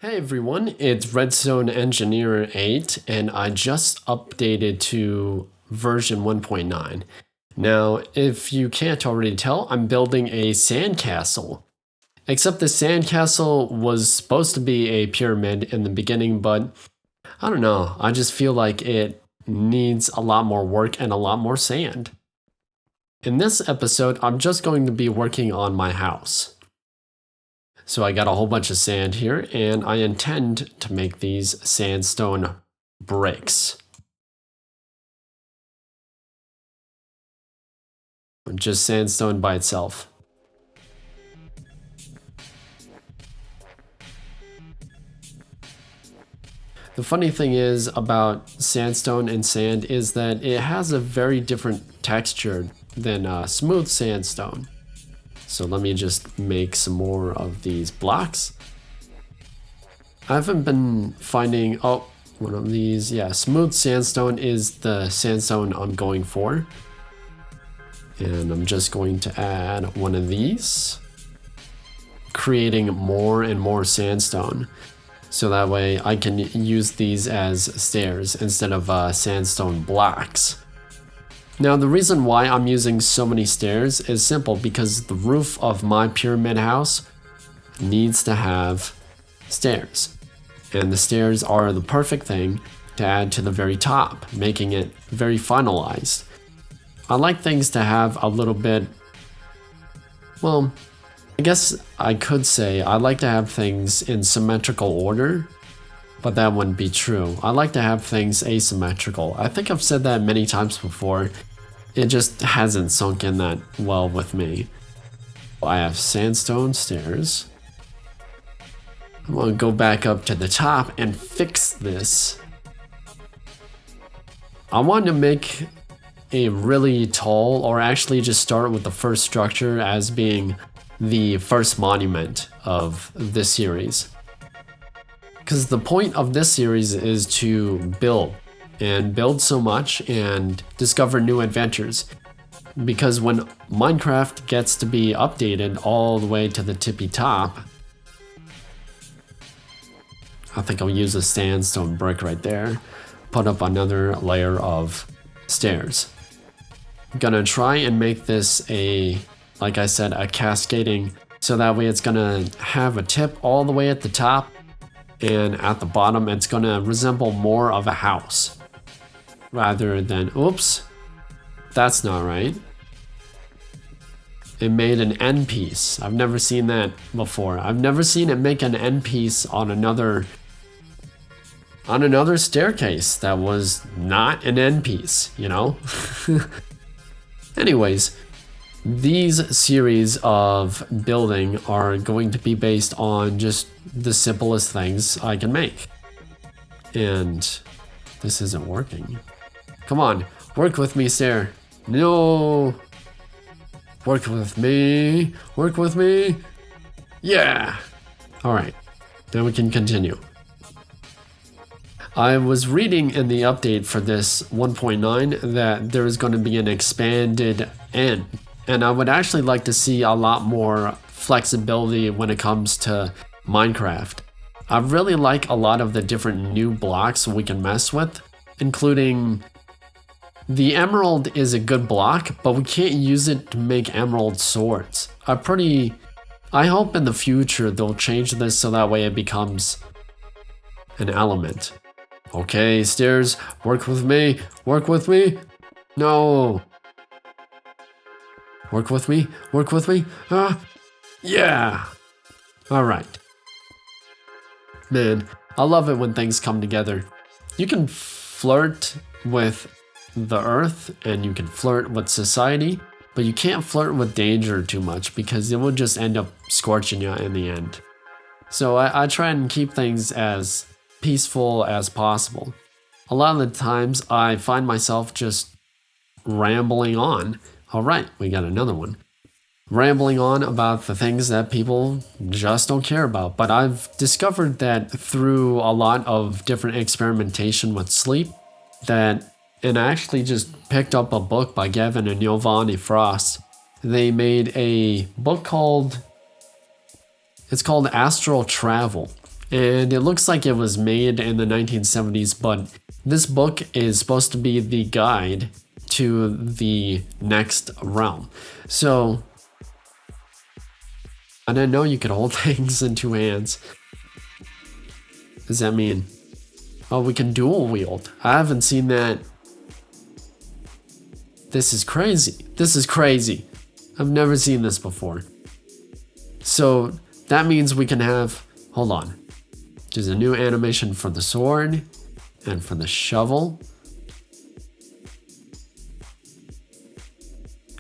Hey everyone, it's RedStone Engineer 8 and I just updated to version 1.9. Now, if you can't already tell, I'm building a sandcastle. Except the sandcastle was supposed to be a pyramid in the beginning, but I don't know, I just feel like it needs a lot more work and a lot more sand. In this episode, I'm just going to be working on my house. So I got a whole bunch of sand here, and I intend to make these sandstone bricks. Just sandstone by itself. The funny thing is about sandstone and sand is that it has a very different texture than smooth sandstone. So let me just make some more of these blocks. I haven't been finding, one of these, yeah, smooth sandstone is the sandstone I'm going for. And I'm just going to add one of these, creating more and more sandstone. So that way I can use these as stairs instead of sandstone blocks. Now the reason why I'm using so many stairs is simple because the roof of my pyramid house needs to have stairs. And the stairs are the perfect thing to add to the very top, making it very finalized. I like things to have a little bit, well, I guess I could say I like to have things in symmetrical order, but that wouldn't be true. I like to have things asymmetrical. I think I've said that many times before. It just hasn't sunk in that well with me. I have sandstone stairs. I'm gonna go back up to the top and fix this. I want to make a really tall, or actually just start with the first structure as being the first monument of this series. Because the point of this series is to build so much and discover new adventures. Because when Minecraft gets to be updated all the way to the tippy top, I think I'll use a sandstone brick right there, put up another layer of stairs. I'm gonna try and make this like I said, a cascading, so that way it's gonna have a tip all the way at the top, and at the bottom it's gonna resemble more of a house rather than, oops, that's not right. It made an end piece. I've never seen that before. I've never seen it make an end piece on another staircase that was not an end piece, you know? Anyways, these series of building are going to be based on just the simplest things I can make. And this isn't working. Come on, work with me, stair. No. Work with me. Work with me. Yeah. All right, then we can continue. I was reading in the update for this 1.9 that there is going to be an expanded end. And I would actually like to see a lot more flexibility when it comes to Minecraft. I really like a lot of the different new blocks we can mess with, including the emerald is a good block, but we can't use it to make emerald swords. I hope in the future they'll change this so that way it becomes an element. Okay, stairs, work with me, work with me. No. Work with me, work with me. Yeah. All right. Man, I love it when things come together. You can flirt with the earth and you can flirt with society, but you can't flirt with danger too much because it will just end up scorching you in the end. So I try and keep things as peaceful as possible. A lot of the times I find myself just rambling on. All right, we got another one. Rambling on about the things that people just don't care about. But I've discovered that through a lot of different experimentation with sleep, and I actually just picked up a book by Gavin and Giovanni Frost. They made a book called Astral Travel. And it looks like it was made in the 1970s, but this book is supposed to be the guide to the next realm. So I didn't know you could hold things in two hands. What does that mean? Oh, we can dual wield. I haven't seen that. This is crazy. This is crazy. I've never seen this before. So that means we can have, hold on. There's a new animation for the sword and for the shovel.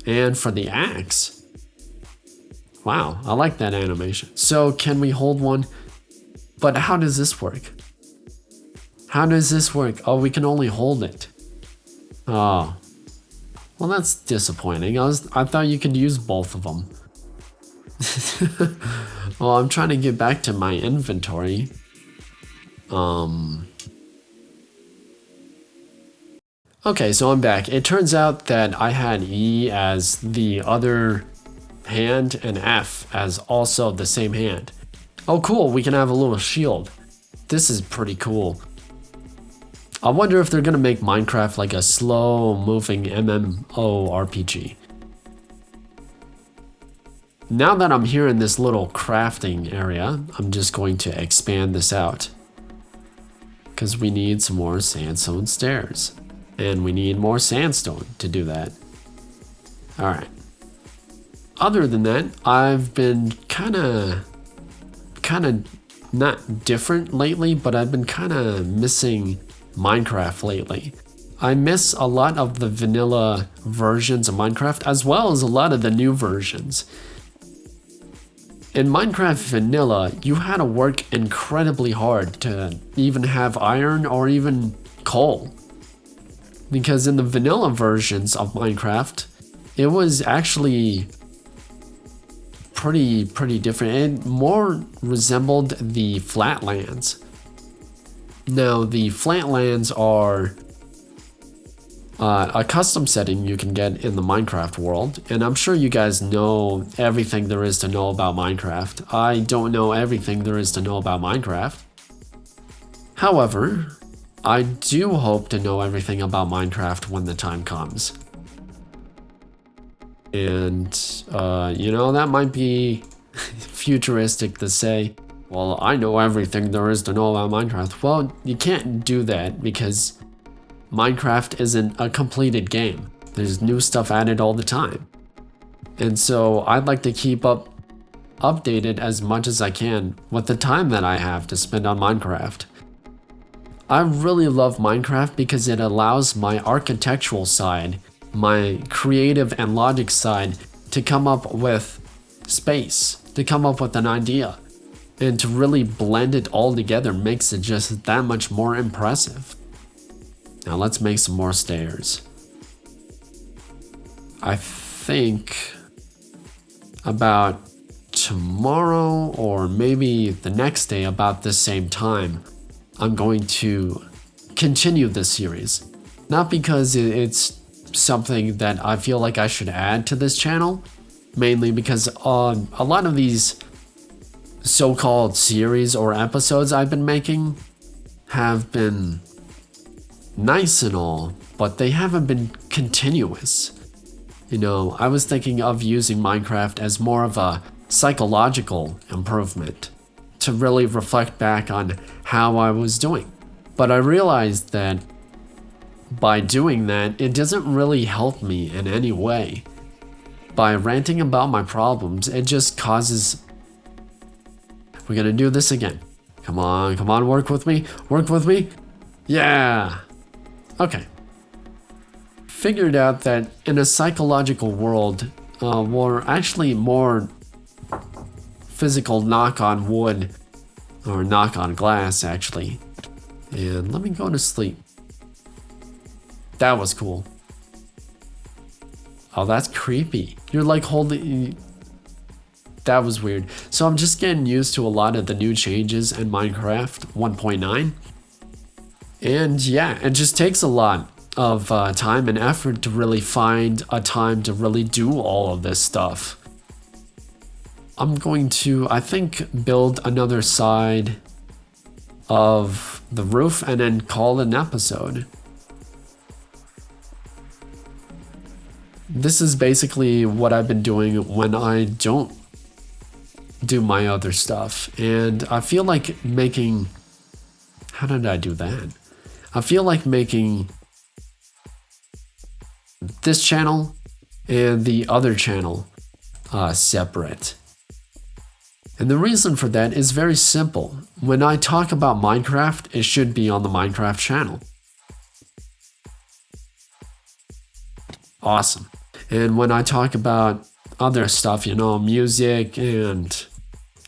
And for the axe. Wow, I like that animation. So can we hold one? But how does this work? How does this work? Oh, we can only hold it. Oh. Well, that's disappointing. I thought you could use both of them. Well, I'm trying to get back to my inventory. Okay, so I'm back. It turns out that I had E as the other hand and F as also the same hand. Oh, cool. We can have a little shield. This is pretty cool. I wonder if they're gonna make Minecraft like a slow-moving MMORPG. Now that I'm here in this little crafting area, I'm just going to expand this out. Because we need some more sandstone stairs. And we need more sandstone to do that. Alright. Other than that, I've been kinda not different lately, but I've been kinda missing Minecraft lately. I miss a lot of the vanilla versions of Minecraft as well as a lot of the new versions. In Minecraft Vanilla, you had to work incredibly hard to even have iron or even coal. Because in the vanilla versions of Minecraft, it was actually pretty different. It more resembled the flatlands. Now, the flatlands are a custom setting you can get in the Minecraft world, and I'm sure you guys know everything there is to know about Minecraft. I don't know everything there is to know about Minecraft. However, I do hope to know everything about Minecraft when the time comes. And, that might be futuristic to say, well, I know everything there is to know about Minecraft. Well, you can't do that because Minecraft isn't a completed game. There's new stuff added all the time. And so I'd like to keep updated as much as I can with the time that I have to spend on Minecraft. I really love Minecraft because it allows my architectural side, my creative and logic side, to come up with space, to come up with an idea. And to really blend it all together makes it just that much more impressive. Now let's make some more stairs. I think about tomorrow or maybe the next day about this same time, I'm going to continue this series. Not because it's something that I feel like I should add to this channel, mainly because a lot of these so-called series or episodes I've been making have been nice and all, but they haven't been continuous. I was thinking of using Minecraft as more of a psychological improvement to really reflect back on how I was doing. But I realized that by doing that, it doesn't really help me in any way. By ranting about my problems, it just causes... We're gonna do this again. Come on, work with me. Yeah. Okay. Figured out that in a psychological world, we're actually more physical knock on wood, or knock on glass actually. And let me go to sleep. That was cool. Oh, that's creepy. You're like holding... That was weird. So I'm just getting used to a lot of the new changes in Minecraft 1.9. And yeah, it just takes a lot of time and effort to really find a time to really do all of this stuff. I'm going to, I think, build another side of the roof and then call it an episode. This is basically what I've been doing when I don't do my other stuff. And I feel like making... How did I do that? I feel like making this channel and the other channel separate. And the reason for that is very simple. When I talk about Minecraft, it should be on the Minecraft channel. Awesome. And when I talk about other stuff, you know, music and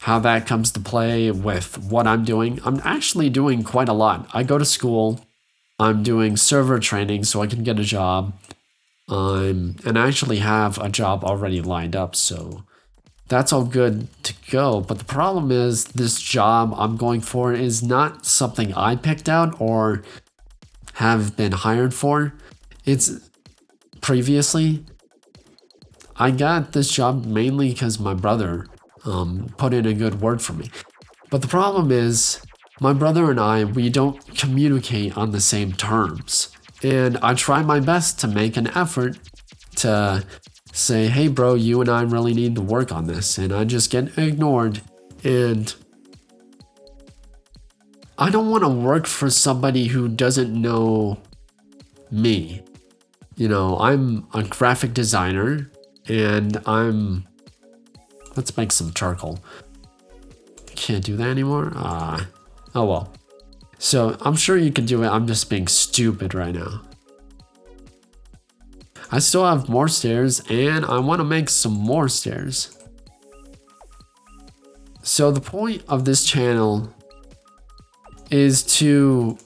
how that comes to play with what I'm doing, I'm actually doing quite a lot. I go to school, I'm doing server training so I can get a job. And I actually have a job already lined up, so that's all good to go. But the problem is this job I'm going for is not something I picked out or have been hired for. It's previously, I got this job mainly because my brother put in a good word for me. But the problem is my brother and I, we don't communicate on the same terms. And I try my best to make an effort to say, hey bro, you and I really need to work on this. And I just get ignored. And I don't want to work for somebody who doesn't know me. You know, I'm a graphic designer and let's make some charcoal. Can't do that anymore? Oh well. So I'm sure you can do it. I'm just being stupid right now. I still have more stairs and I want to make some more stairs. So the point of this channel is to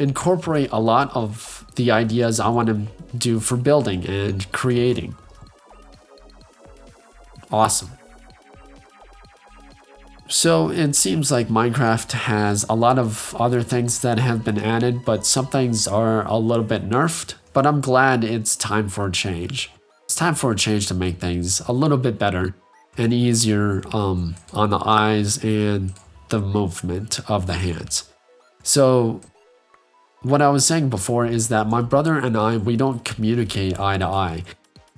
incorporate a lot of the ideas I want to do for building and creating. Awesome. So it seems like Minecraft has a lot of other things that have been added, but some things are a little bit nerfed, but I'm glad it's time for a change. It's time for a change to make things a little bit better and easier on the eyes and the movement of the hands. So what I was saying before is that my brother and I, we don't communicate eye to eye.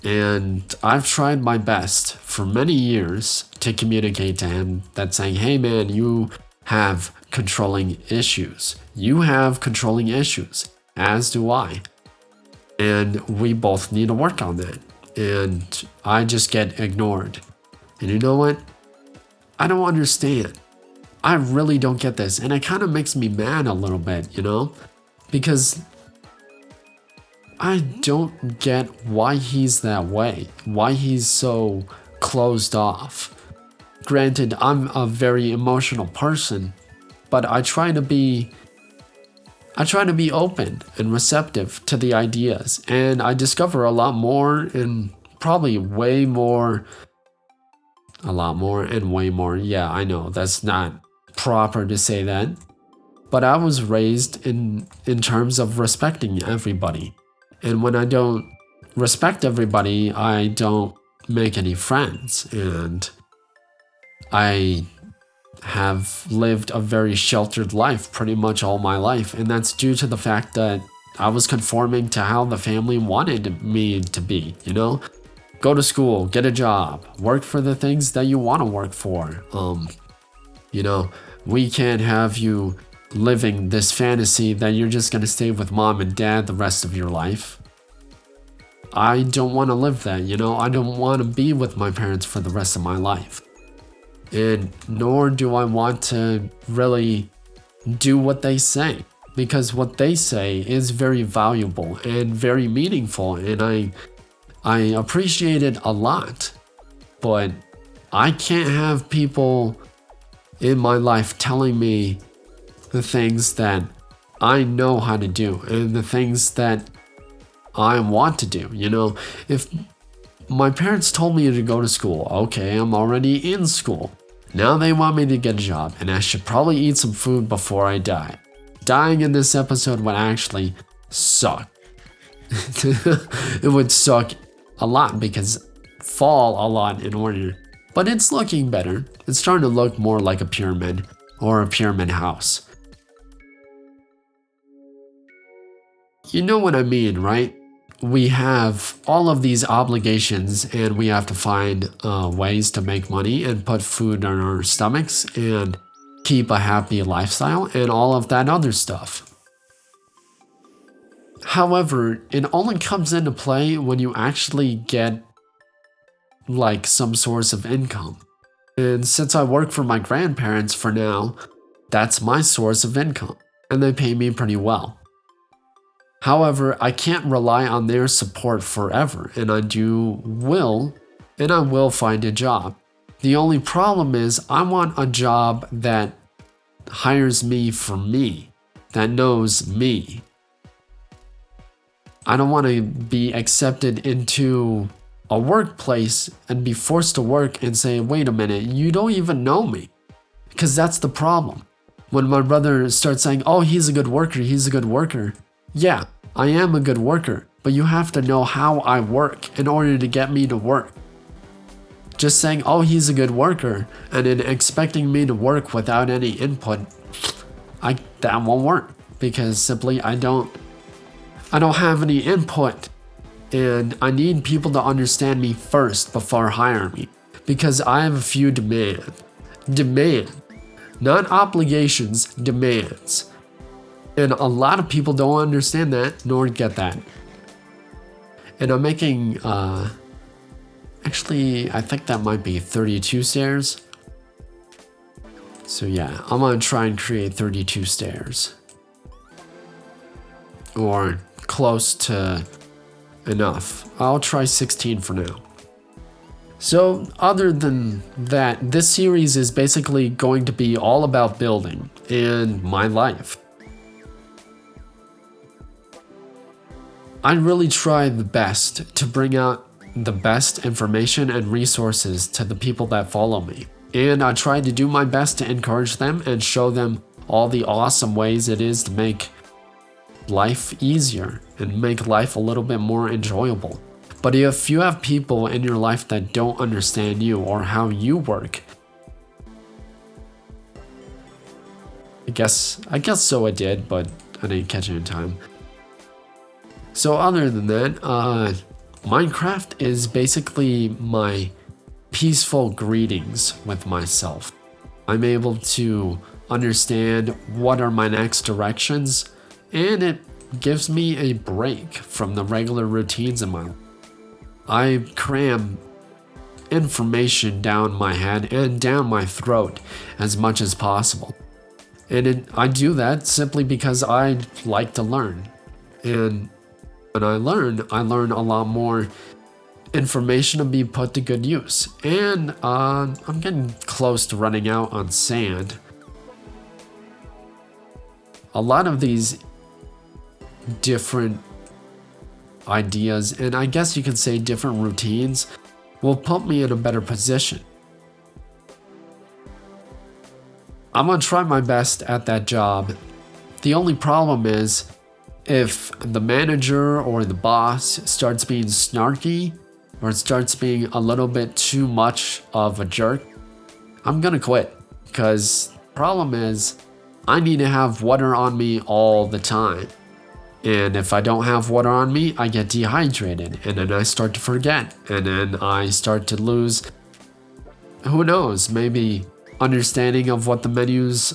And I've tried my best for many years to communicate to him that saying, hey man, you have controlling issues. You have controlling issues, as do I. And we both need to work on that. And I just get ignored. And you know what? I don't understand. I really don't get this. And it kind of makes me mad a little bit, you know? Because I don't get why he's that way, why he's so closed off. Granted, I'm a very emotional person, but I try to be open and receptive to the ideas, and I discover a lot more and probably way more, a lot more and way more. Yeah, I know that's not proper to say that, but I was raised in terms of respecting everybody. And when I don't respect everybody, I don't make any friends. And I have lived a very sheltered life pretty much all my life. And that's due to the fact that I was conforming to how the family wanted me to be, you know? Go to school, get a job, work for the things that you want to work for. You know, we can't have you living this fantasy that you're just going to stay with mom and dad the rest of your life. I don't want to live that, you know? I don't want to be with my parents for the rest of my life. And nor do I want to really do what they say, because what they say is very valuable and very meaningful, and I appreciate it a lot. But I can't have people in my life telling me the things that I know how to do and the things that I want to do. You know, if my parents told me to go to school, okay, I'm already in school. Now they want me to get a job, and I should probably eat some food before I die. Dying in this episode would actually suck. It would suck a lot because fall a lot in order. But it's looking better. It's starting to look more like a pyramid or a pyramid house. You know what I mean, right? We have all of these obligations and we have to find ways to make money and put food in our stomachs and keep a happy lifestyle and all of that other stuff. However, it only comes into play when you actually get like some source of income. And since I work for my grandparents for now, that's my source of income, and they pay me pretty well. However, I can't rely on their support forever, and I will find a job. The only problem is I want a job that hires me for me, that knows me. I don't want to be accepted into a workplace and be forced to work and say, wait a minute, you don't even know me. Because that's the problem. When my brother starts saying, oh, he's a good worker. Yeah, I am a good worker, but you have to know how I work in order to get me to work. Just saying, oh, he's a good worker, and then expecting me to work without any input, that won't work. Because simply I don't have any input. And I need people to understand me first before hiring me. Because I have a few demands. Not obligations, demands. And a lot of people don't understand that, nor get that. And I'm making, actually, I think that might be 32 stairs. So yeah, I'm gonna try and create 32 stairs. Or close to enough. I'll try 16 for now. So other than that, this series is basically going to be all about building and my life. I really try the best to bring out the best information and resources to the people that follow me. And I try to do my best to encourage them and show them all the awesome ways it is to make life easier and make life a little bit more enjoyable. But if you have people in your life that don't understand you or how you work, I guess so I did, but I didn't catch it in time. So other than that, Minecraft is basically my peaceful greetings with myself. I'm able to understand what are my next directions, and it gives me a break from the regular routines in my life. I cram information down my head and down my throat as much as possible. And I do that simply because I like to learn. And when I learn a lot more information to be put to good use. And I'm getting close to running out on sand. A lot of these different ideas, and I guess you could say different routines, will put me in a better position. I'm gonna try my best at that job. The only problem is if the manager or the boss starts being snarky or starts being a little bit too much of a jerk, I'm gonna quit. Because the problem is I need to have water on me all the time. And if I don't have water on me, I get dehydrated, and then I start to forget, and then I start to lose, who knows, maybe understanding of what the menu's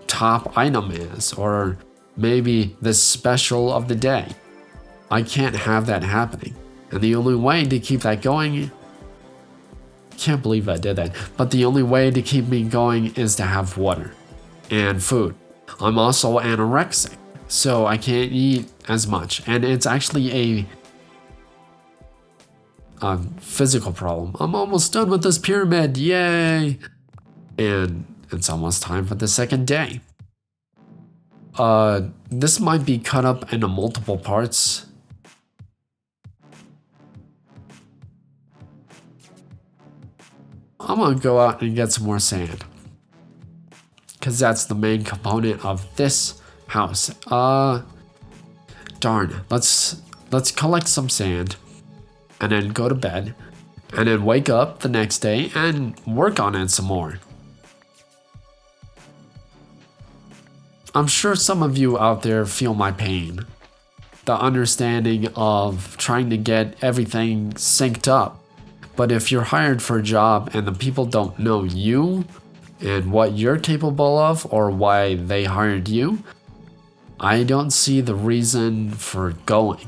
top item is, or maybe the special of the day. I can't have that happening. And the only way to keep that going, can't believe I did that, but the only way to keep me going is to have water and food. I'm also anorexic. So I can't eat as much, and it's actually a physical problem. I'm almost done with this pyramid, yay! And it's almost time for the second day. This might be cut up into multiple parts. I'm gonna go out and get some more sand, because that's the main component of this house. Darn. Let's collect some sand and then go to bed and then wake up the next day and work on it some more. I'm sure some of you out there feel my pain. the understanding of trying to get everything synced up. But if you're hired for a job and the people don't know you and what you're capable of or why they hired you, I don't see the reason for going.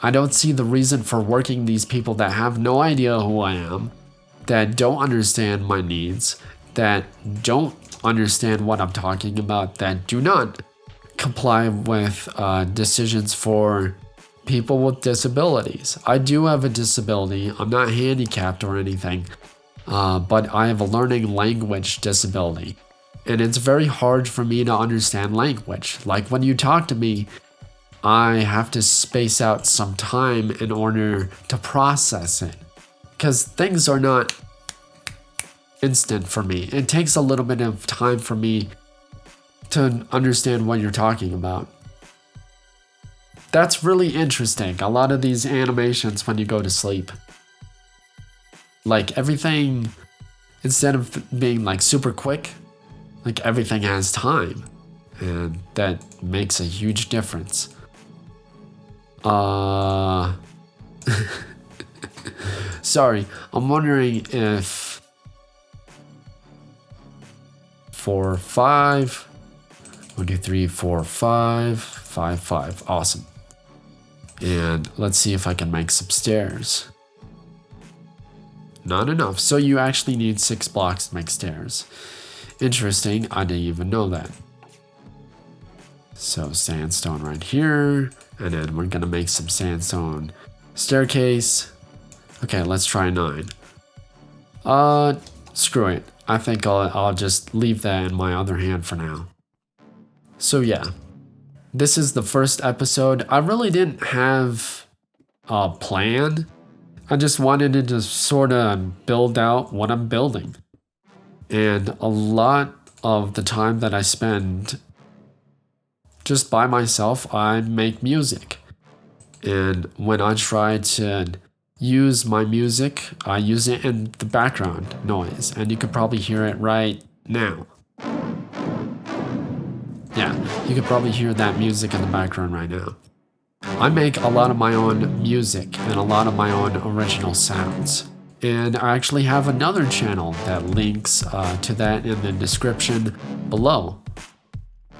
I don't see the reason for working these people that have no idea who I am, that don't understand my needs, that don't understand what I'm talking about, that do not comply with decisions for people with disabilities. I do have a disability. I'm not handicapped or anything, but I have a learning language disability. And it's very hard for me to understand language. Like when you talk to me, I have to space out some time in order to process it. Because things are not instant for me. It takes a little bit of time for me to understand what you're talking about. That's really interesting. A lot of these animations when you go to sleep. Like everything, instead of being like super quick, like everything has time. And that makes a huge difference. Sorry, I'm wondering if 4, 5, 1, 2, 3, 4, 5, 5, 5. Awesome. And let's see if I can make some stairs. Not enough. So you actually need 6 blocks to make stairs. Interesting. I didn't even know that. So sandstone right here. And then we're going to make some sandstone staircase. Okay, let's try 9. Screw it. I think I'll just leave that in my other hand for now. So yeah, this is the first episode. I really didn't have a plan. I just wanted to just sort of build out what I'm building. And a lot of the time that I spend just by myself, I make music. And when I try to use my music, I use it in the background noise. And you could probably hear it right now. Yeah, you could probably hear that music in the background right now. I make a lot of my own music and a lot of my own original sounds. And I actually have another channel that links to that in the description below.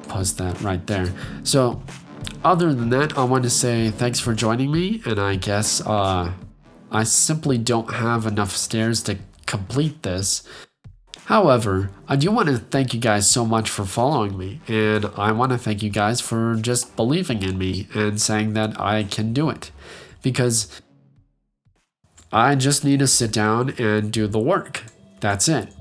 Post that right there. So other than that, I want to say thanks for joining me. And I guess I simply don't have enough stairs to complete this. However, I do want to thank you guys so much for following me, and I want to thank you guys for just believing in me and saying that I can do it, because I just need to sit down and do the work. That's it.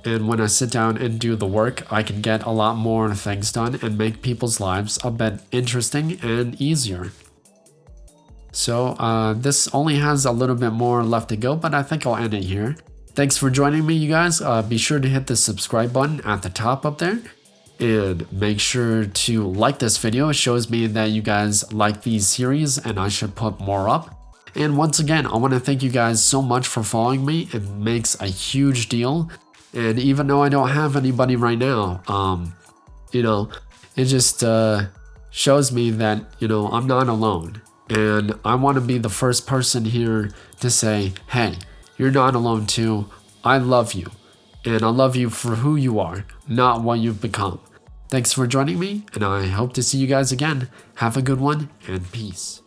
And when I sit down and do the work, I can get a lot more things done and make people's lives a bit interesting and easier. So this only has a little bit more left to go, but I think I'll end it here. Thanks for joining me, you guys. Be sure to hit the subscribe button at the top up there. And make sure to like this video. It shows me that you guys like these series and I should put more up. And once again, I want to thank you guys so much for following me. It makes a huge deal. And even though I don't have anybody right now, it just shows me that, I'm not alone. And I want to be the first person here to say, hey, you're not alone too. I love you. And I love you for who you are, not what you've become. Thanks for joining me, and I hope to see you guys again. Have a good one, and peace.